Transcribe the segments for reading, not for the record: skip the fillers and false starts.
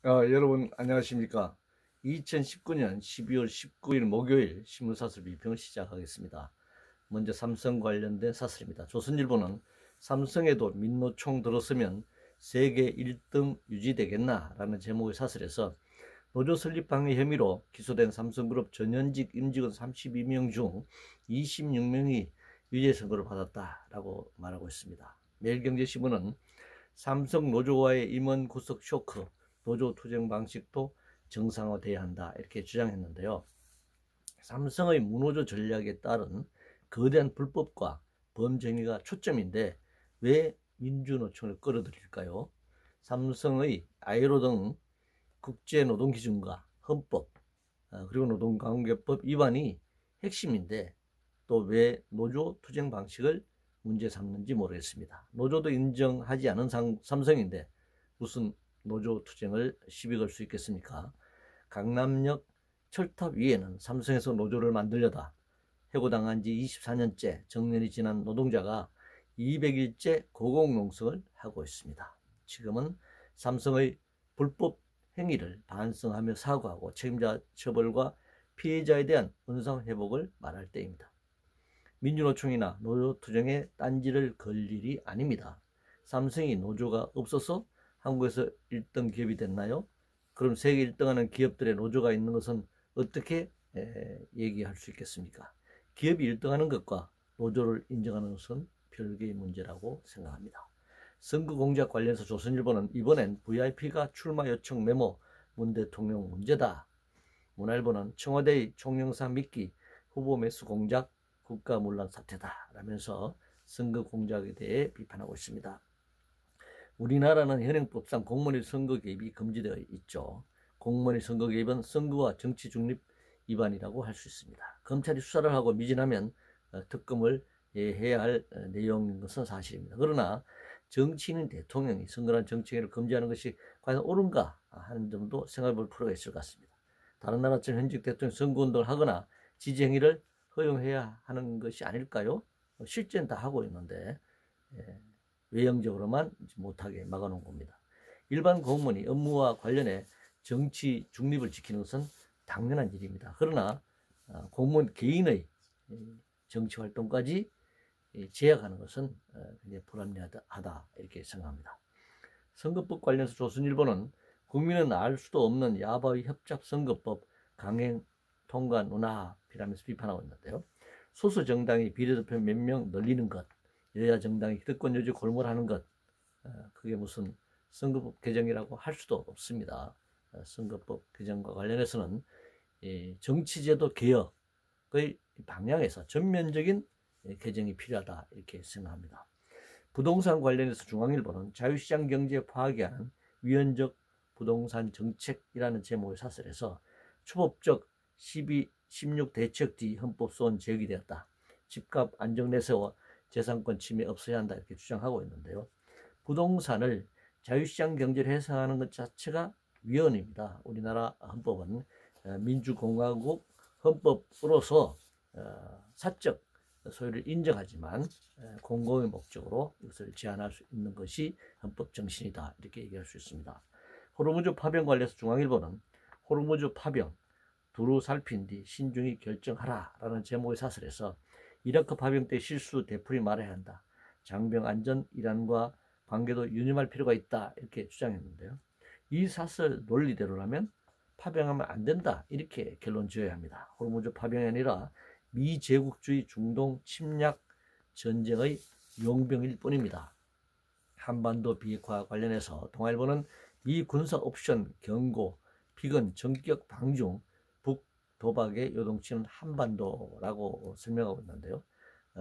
여러분 안녕하십니까? 2019년 12월 19일 목요일 신문사설 비평을 시작하겠습니다. 먼저 삼성 관련된 사설입니다. 조선일보는 삼성에도 민노총 들었으면 세계 1등 유지되겠나라는 제목의 사설에서 노조 설립 방해 혐의로 기소된 삼성그룹 전현직 임직원 32명 중 26명이 유죄 선고를 받았다라고 말하고 있습니다. 매일경제신문은 삼성 노조와의 임원 구속 쇼크, 노조 투쟁 방식도 정상화돼야 한다 이렇게 주장했는데요. 삼성의 무노조 전략에 따른 거대한 불법과 범정의가 초점인데 왜 민주노총을 끌어들일까요? 삼성의 아이로 등 국제노동기준과 헌법 그리고 노동관계법 위반이 핵심인데 또 왜 노조 투쟁 방식을 문제 삼는지 모르겠습니다. 노조도 인정하지 않은 삼성인데 무슨 노조 투쟁을 시비 걸 수 있겠습니까? 강남역 철탑 위에는 삼성에서 노조를 만들려다 해고당한 지 24년째 정년이 지난 노동자가 200일째 고공농성을 하고 있습니다. 지금은 삼성의 불법 행위를 반성하며 사과하고 책임자 처벌과 피해자에 대한 원상 회복을 말할 때입니다. 민주노총이나 노조투쟁에 딴지를 걸 일이 아닙니다. 삼성이 노조가 없어서 한국에서 1등 기업이 됐나요? 그럼 세계 1등하는 기업들의 노조가 있는 것은 어떻게 얘기할 수 있겠습니까? 기업이 1등하는 것과 노조를 인정하는 것은 별개의 문제라고 생각합니다. 선거 공작 관련해서 조선일보는 이번엔 VIP가 출마 요청 메모 문 대통령 문제다. 문화일보는 청와대의 총영사 미끼 후보 매수 공작 국가문란 사태다 라면서 선거 공작에 대해 비판하고 있습니다. 우리나라는 현행법상 공무원의 선거 개입이 금지되어 있죠. 공무원의 선거 개입은 선거와 정치 중립 위반이라고 할 수 있습니다. 검찰이 수사를 하고 미진하면 특검을 해야 할 내용인 것은 사실입니다. 그러나 정치인인 대통령이 선거란 정치행위를 금지하는 것이 과연 옳은가 하는 점도 생각해 볼 필요가 있을 것 같습니다. 다른 나라처럼 현직 대통령이 선거운동을 하거나 지지행위를 허용해야 하는 것이 아닐까요? 실제는 다 하고 있는데 외형적으로만 못하게 막아놓은 겁니다. 일반 공무원이 업무와 관련해 정치 중립을 지키는 것은 당연한 일입니다. 그러나 공무원 개인의 정치 활동까지 제약하는 것은 굉장히 불합리하다 이렇게 생각합니다. 선거법 관련해서 조선일보는 국민은 알 수도 없는 야바위 협잡선거법 강행 통과 눈앞이라면서 비판하고 있는데요. 소수 정당이 비례대표 몇 명 늘리는 것, 여야 정당이 기득권 유지 골몰하는 것, 그게 무슨 선거법 개정이라고 할 수도 없습니다. 선거법 개정과 관련해서는 정치제도 개혁의 방향에서 전면적인 개정이 필요하다 이렇게 생각합니다. 부동산 관련해서 중앙일보는 자유시장 경제에 파괴하는 위헌적 부동산 정책이라는 제목의 사설에서 초법적 16 대책 뒤 헌법 소원 제기되었다. 집값 안정 내세워 재산권 침해 없어야 한다 이렇게 주장하고 있는데요. 부동산을 자유시장 경제를 해석하는 것 자체가 위헌입니다. 우리나라 헌법은 민주공화국 헌법으로서 사적 소유를 인정하지만 공공의 목적으로 이것을 제한할 수 있는 것이 헌법 정신이다 이렇게 얘기할 수 있습니다. 호르무즈 파병 관련해서 중앙일보는 호르무즈 파병 두루 살핀 뒤 신중히 결정하라 라는 제목의 사설에서 이라크 파병 때 실수 되풀이 말해야 한다. 장병 안전 이란과 관계도 유념할 필요가 있다 이렇게 주장했는데요. 이 사설 논리대로라면 파병하면 안 된다 이렇게 결론 지어야 합니다. 호르무즈 파병이 아니라 미제국주의 중동 침략 전쟁의 용병일 뿐입니다. 한반도 비핵화 관련해서 동아일보는 미 군사 옵션 경고, 비건 전격 방중, 북 도박에 요동치는 한반도라고 설명하고 있는데요.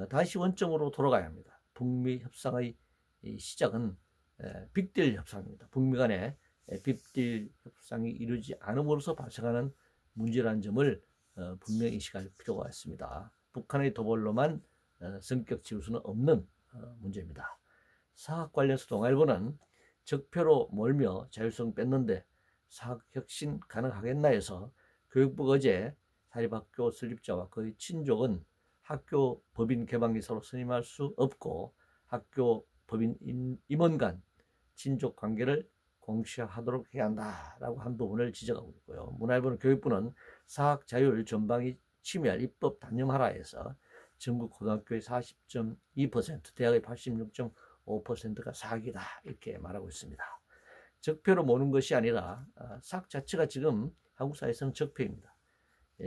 다시 원점으로 돌아가야 합니다. 북미 협상의 시작은 빅딜 협상입니다. 북미 간의 빅딜 협상이 이루어지지 않음으로써 발생하는 문제라는 점을 분명히 인식할 필요가 있습니다. 북한의 도발로만 성격 지울 수는 없는 문제입니다. 사학 관련해서 동아일보는 적폐로 몰며 자율성 뺐는데 사학혁신 가능하겠나 해서 교육부가 어제 사립학교 설립자와 그의 친족은 학교 법인 개방기사로 선임할 수 없고 학교 법인 임원 간 친족 관계를 공시하도록 해야 한다라고 한 부분을 지적하고 있고요. 문화일보는 교육부는 사학 자율 전방위 침해할 입법 단념하라에서 전국 고등학교의 40.2%, 대학의 86.5%가 사학이다 이렇게 말하고 있습니다. 적폐로 모는 것이 아니라 사학 자체가 지금 한국 사회에서는 적폐입니다.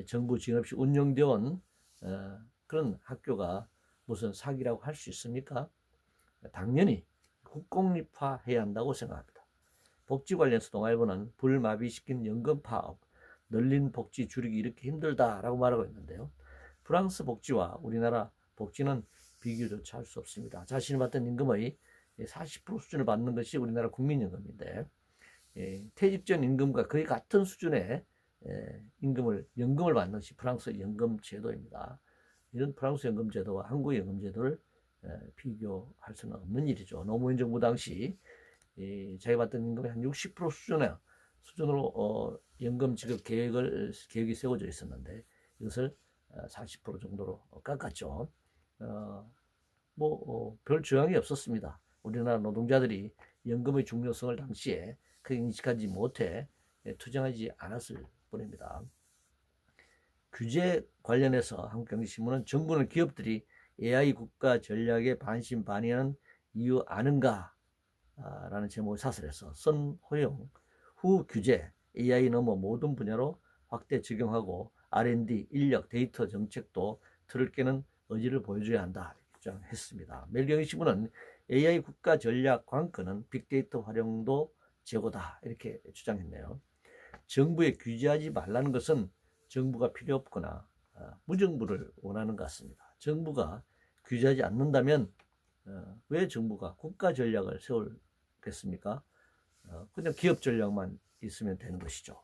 정부 지원 없이 운영되어 온 그런 학교가 무슨 사학이라고 할 수 있습니까? 당연히 국공립화해야 한다고 생각합니다. 복지 관련해서 동아일보는 불마비시킨 연금 파업, 널린 복지 줄이기 이렇게 힘들다라고 말하고 있는데요. 프랑스 복지와 우리나라 복지는 비교조차 할 수 없습니다. 자신이 받던 임금의 40% 수준을 받는 것이 우리나라 국민연금인데 퇴직 전 임금과 거의 같은 수준의 연금을 받는 것이 프랑스 연금 제도입니다. 이런 프랑스 연금 제도와 한국 연금 제도를 비교할 수는 없는 일이죠. 노무현 정부 당시 자기가 받던 임금의 한 60% 수준으로 연금 지급 계획이 세워져 있었는데 이것을 40% 정도로 깎았죠. 별 조항이 없었습니다. 우리나라 노동자들이 연금의 중요성을 당시에 크게 인식하지 못해 투쟁하지 않았을 뿐입니다. 규제 관련해서 한국경제신문은 정부는 기업들이 AI 국가 전략에 반신반의하는 이유 아는가? 라는 제목을 사설해서 선호용 후 규제 AI 넘어 모든 분야로 확대 적용하고 R&D, 인력, 데이터 정책도 틀을 깨는 의지를 보여줘야 한다 주장했습니다. 매일경제신문은 AI 국가 전략 관건은 빅데이터 활용도 제고다 이렇게 주장했네요. 정부에 규제하지 말라는 것은 정부가 필요 없거나 무정부를 원하는 것 같습니다. 정부가 규제하지 않는다면 왜 정부가 국가 전략을 세우겠습니까? 그냥 기업 전략만 있으면 되는 것이죠.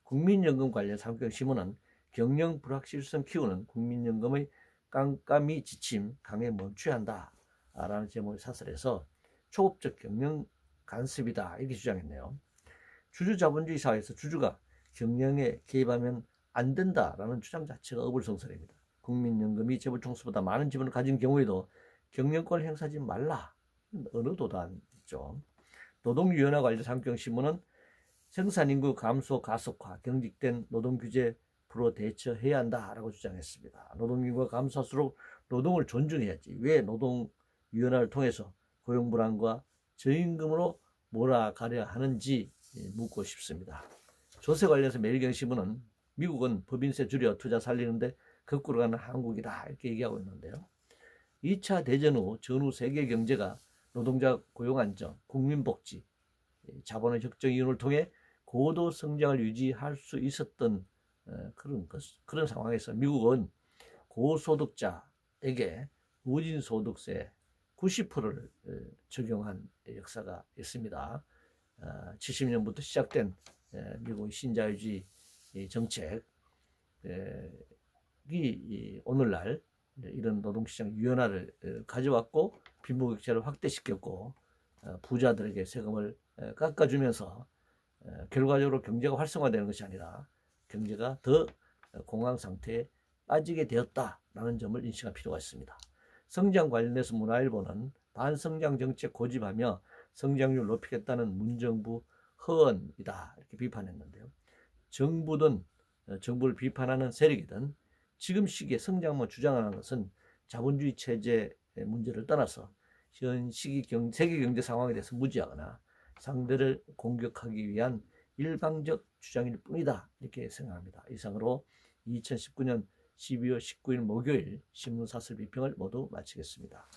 국민연금 관련 한국경제신문은 경영 불확실성 키우는 국민연금의 깜깜이 지침 강에 멈춰야 한다 라는 제목의 사설에서 초법적 경영 간섭이다 이렇게 주장했네요. 주주자본주의 사회에서 주주가 경영에 개입하면 안 된다라는 주장 자체가 어불성설입니다. 국민연금이 재벌총수보다 많은 지분을 가진 경우에도 경영권을 행사하지 말라. 어느 도단이죠. 노동유연화 관련 한국경제신문은 생산인구 감소 가속화, 경직된 노동규제 프로 대처해야 한다라고 주장했습니다. 노동인구가 감소할수록 노동을 존중해야지. 왜 노동유연화를 통해서 고용불안과 저임금으로 몰아가려 하는지 묻고 싶습니다. 조세 관련해서 매일경제신문은 미국은 법인세 줄여 투자 살리는데 거꾸로 가는 한국이다 이렇게 얘기하고 있는데요. 2차 대전 후 전후 세계 경제가 노동자 고용 안정, 국민복지, 자본의 적정 이윤을 통해 고도 성장을 유지할 수 있었던 그런 상황에서 미국은 고소득자에게 무진소득세 90%를 적용한 역사가 있습니다. 70년부터 시작된 미국의 신자유주의 정책이 오늘날 이런 노동시장 유연화를 가져왔고 빈부격차를 확대시켰고 부자들에게 세금을 깎아주면서 결과적으로 경제가 활성화되는 것이 아니라 경제가 더 공황 상태에 빠지게 되었다라는 점을 인식할 필요가 있습니다. 성장 관련해서 문화일보는 반성장 정책 고집하며 성장률 높이겠다는 문정부 허언이다 이렇게 비판했는데요. 정부든 정부를 비판하는 세력이든 지금 시기에 성장만 주장하는 것은 자본주의 체제의 문제를 떠나서 현 시기 세계 경제 상황에 대해서 무지하거나 상대를 공격하기 위한 일방적 주장일 뿐이다 이렇게 생각합니다. 이상으로 2019년 12월 19일 목요일 신문사설 비평을 모두 마치겠습니다.